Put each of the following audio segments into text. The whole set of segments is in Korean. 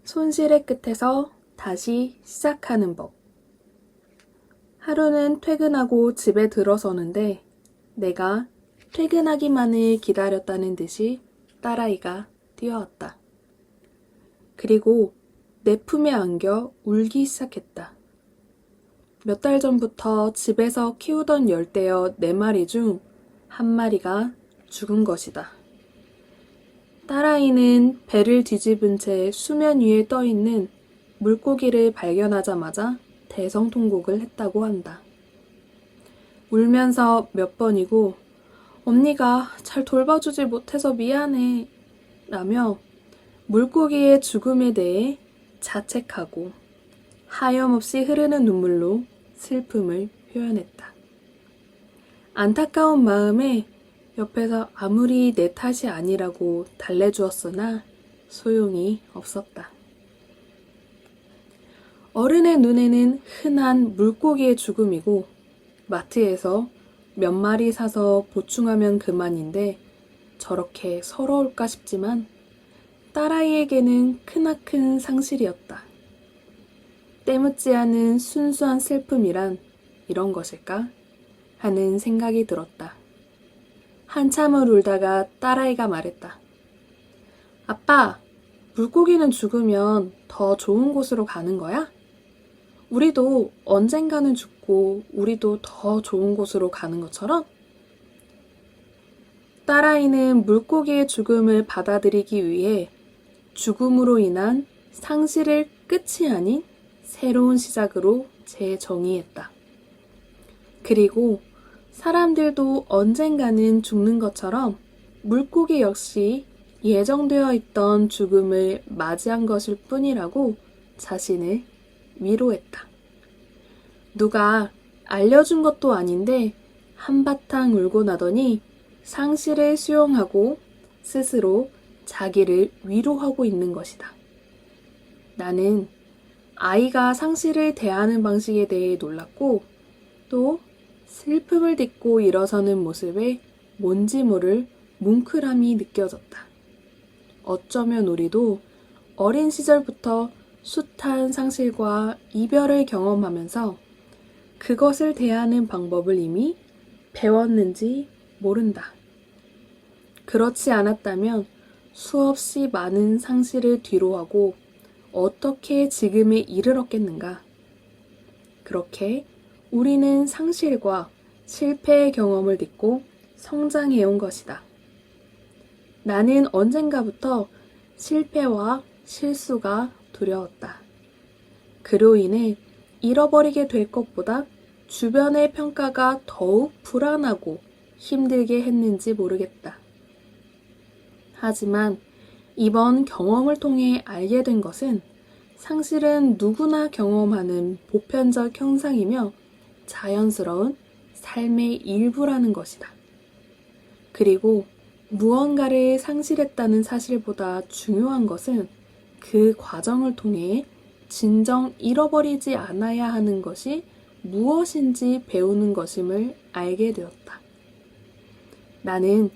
손실의 끝에서 다시 시작하는 법. 하루는 퇴근하고 집에 들어서는데 내가 퇴근하기만을 기다렸다는 듯이 딸아이가 뛰어왔다. 그리고 내 품에 안겨 울기 시작했다. 몇 달 전부터 집에서 키우던 열대어 4마리 중 1마리가 죽은 것이다. 딸아이는 배를 뒤집은 채 수면 위에 떠있는 물고기를 발견하자마자 대성통곡을 했다고 한다. 울면서 몇 번이고 언니가 잘 돌봐주지 못해서 미안해 라며 물고기의 죽음에 대해 자책하고 하염없이 흐르는 눈물로 슬픔을 표현했다. 안타까운 마음에 옆에서 아무리 내 탓이 아니라고 달래주었으나 소용이 없었다. 어른의 눈에는 흔한 물고기의 죽음이고 마트에서 몇 마리 사서 보충하면 그만인데 저렇게 서러울까 싶지만 딸아이에게는 크나큰 상실이었다. 때묻지 않은 순수한 슬픔이란 이런 것일까? 하는 생각이 들었다. 한참을 울다가 딸아이가 말했다. 아빠, 물고기는 죽으면 더 좋은 곳으로 가는 거야? 우리도 언젠가는 죽고 우리도 더 좋은 곳으로 가는 것처럼? 딸아이는 물고기의 죽음을 받아들이기 위해 죽음으로 인한 상실을 끝이 아닌 새로운 시작으로 재정의했다. 그리고 사람들도 언젠가는 죽는 것처럼 물고기 역시 예정되어 있던 죽음을 맞이한 것일 뿐이라고 자신을 위로했다. 누가 알려준 것도 아닌데 한바탕 울고 나더니 상실을 수용하고 스스로 자기를 위로하고 있는 것이다. 나는 아이가 상실을 대하는 방식에 대해 놀랐고 또 슬픔을 딛고 일어서는 모습에 뭔지 모를 뭉클함이 느껴졌다. 어쩌면 우리도 어린 시절부터 숱한 상실과 이별을 경험하면서 그것을 대하는 방법을 이미 배웠는지 모른다. 그렇지 않았다면 수없이 많은 상실을 뒤로하고 어떻게 지금에 이르렀겠는가? 그렇게 우리는 상실과 실패의 경험을 딛고 성장해온 것이다. 나는 언젠가부터 실패와 실수가 두려웠다. 그로 인해 잃어버리게 될 것보다 주변의 평가가 더욱 불안하고 힘들게 했는지 모르겠다. 하지만 이번 경험을 통해 알게 된 것은 상실은 누구나 경험하는 보편적 현상이며 자연스러운 삶의 일부라는 것이다. 그리고 무언가를 상실했다는 사실보다 중요한 것은 그 과정을 통해 진정 잃어버리지 않아야 하는 것이 무엇인지 배우는 것임을 알게 되었다. 나는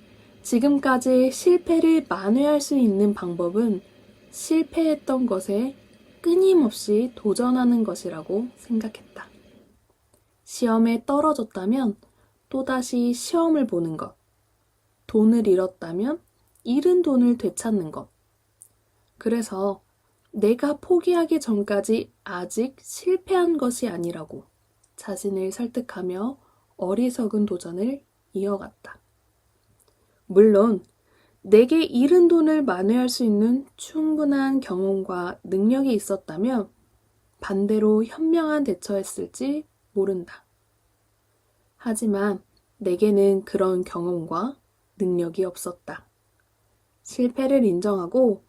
지금까지 실패를 만회할 수 있는 방법은 실패했던 것에 끊임없이 도전하는 것이라고 생각했다. 시험에 떨어졌다면 또다시 시험을 보는 것, 돈을 잃었다면 잃은 돈을 되찾는 것. 그래서 내가 포기하기 전까지 아직 실패한 것이 아니라고 자신을 설득하며 어리석은 도전을 이어갔다. 물론 내게 잃은 돈을 만회할 수 있는 충분한 경험과 능력이 있었다면 반대로 현명한 대처했을지 모른다. 하지만 내게는 그런 경험과 능력이 없었다. 실패를 인정하고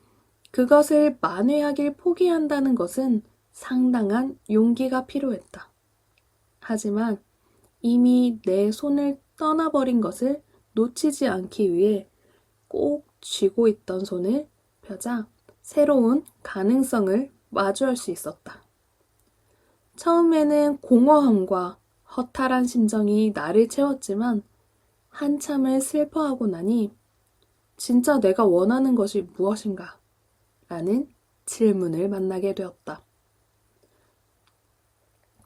그것을 만회하길 포기한다는 것은 상당한 용기가 필요했다. 하지만 이미 내 손을 떠나버린 것을 놓치지 않기 위해 꼭 쥐고 있던 손을 펴자 새로운 가능성을 마주할 수 있었다. 처음에는 공허함과 허탈한 심정이 나를 채웠지만 한참을 슬퍼하고 나니 진짜 내가 원하는 것이 무엇인가? 라는 질문을 만나게 되었다.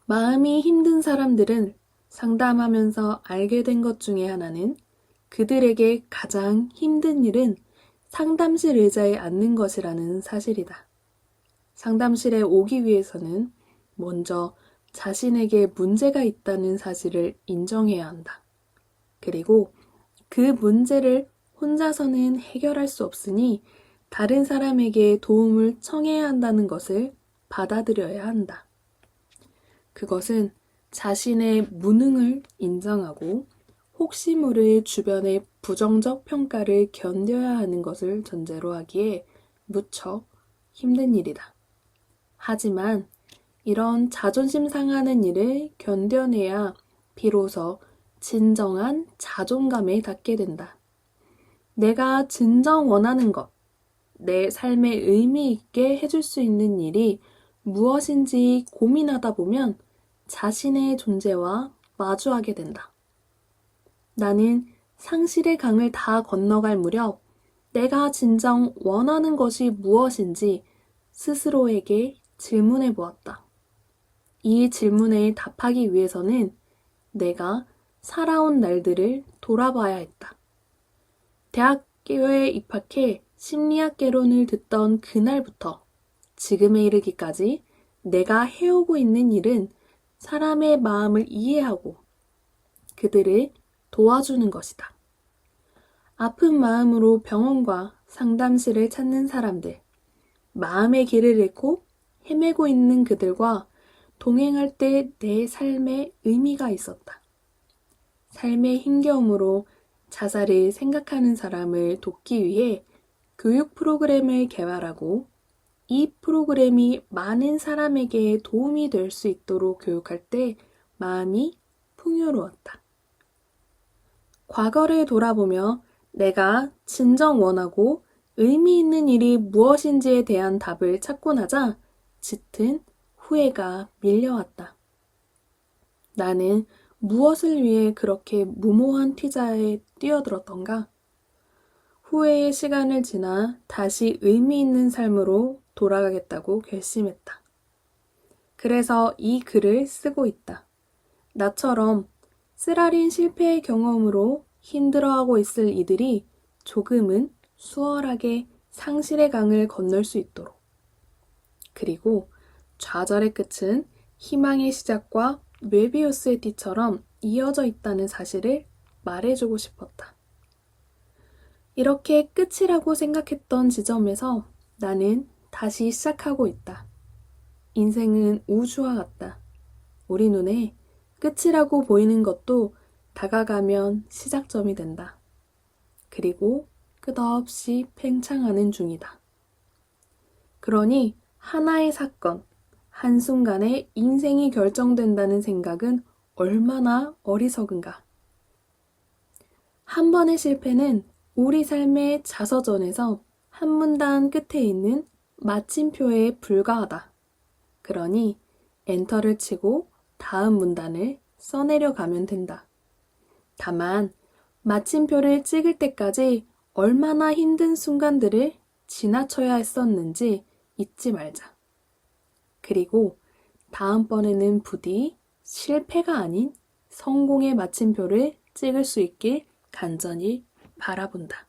마음이 힘든 사람들은 상담하면서 알게 된 것 중에 하나는 그들에게 가장 힘든 일은 상담실 의자에 앉는 것이라는 사실이다. 상담실에 오기 위해서는 먼저 자신에게 문제가 있다는 사실을 인정해야 한다. 그리고 그 문제를 혼자서는 해결할 수 없으니 다른 사람에게 도움을 청해야 한다는 것을 받아들여야 한다. 그것은 자신의 무능을 인정하고 혹시 모를 주변의 부정적 평가를 견뎌야 하는 것을 전제로 하기에 무척 힘든 일이다. 하지만 이런 자존심 상하는 일을 견뎌내야 비로소 진정한 자존감에 닿게 된다. 내가 진정 원하는 것, 내 삶에 의미 있게 해줄 수 있는 일이 무엇인지 고민하다 보면 자신의 존재와 마주하게 된다. 나는 상실의 강을 다 건너갈 무렵 내가 진정 원하는 것이 무엇인지 스스로에게 질문해 보았다. 이 질문에 답하기 위해서는 내가 살아온 날들을 돌아봐야 했다. 대학교에 입학해 심리학 개론을 듣던 그날부터 지금에 이르기까지 내가 해오고 있는 일은 사람의 마음을 이해하고 그들을 도와주는 것이다. 아픈 마음으로 병원과 상담실을 찾는 사람들, 마음의 길을 잃고 헤매고 있는 그들과 동행할 때 내 삶에 의미가 있었다. 삶의 힘겨움으로 자살을 생각하는 사람을 돕기 위해 교육 프로그램을 개발하고 이 프로그램이 많은 사람에게 도움이 될 수 있도록 교육할 때 마음이 풍요로웠다. 과거를 돌아보며 내가 진정 원하고 의미 있는 일이 무엇인지에 대한 답을 찾고 나자 짙은 후회가 밀려왔다. 나는 무엇을 위해 그렇게 무모한 투자에 뛰어들었던가? 후회의 시간을 지나 다시 의미 있는 삶으로 돌아가겠다고 결심했다. 그래서 이 글을 쓰고 있다. 나처럼 쓰라린 실패의 경험으로 힘들어하고 있을 이들이 조금은 수월하게 상실의 강을 건널 수 있도록. 그리고 좌절의 끝은 희망의 시작과 메비우스의 띠처럼 이어져 있다는 사실을 말해주고 싶었다. 이렇게 끝이라고 생각했던 지점에서 나는 다시 시작하고 있다. 인생은 우주와 같다. 우리 눈에 끝이라고 보이는 것도 다가가면 시작점이 된다. 그리고 끝없이 팽창하는 중이다. 그러니 하나의 사건, 한순간에 인생이 결정된다는 생각은 얼마나 어리석은가. 한 번의 실패는 우리 삶의 자서전에서 한 문단 끝에 있는 마침표에 불과하다. 그러니 엔터를 치고 다음 문단을 써내려 가면 된다. 다만 마침표를 찍을 때까지 얼마나 힘든 순간들을 지나쳐야 했었는지 잊지 말자. 그리고 다음번에는 부디 실패가 아닌 성공의 마침표를 찍을 수 있길 간절히 바라본다.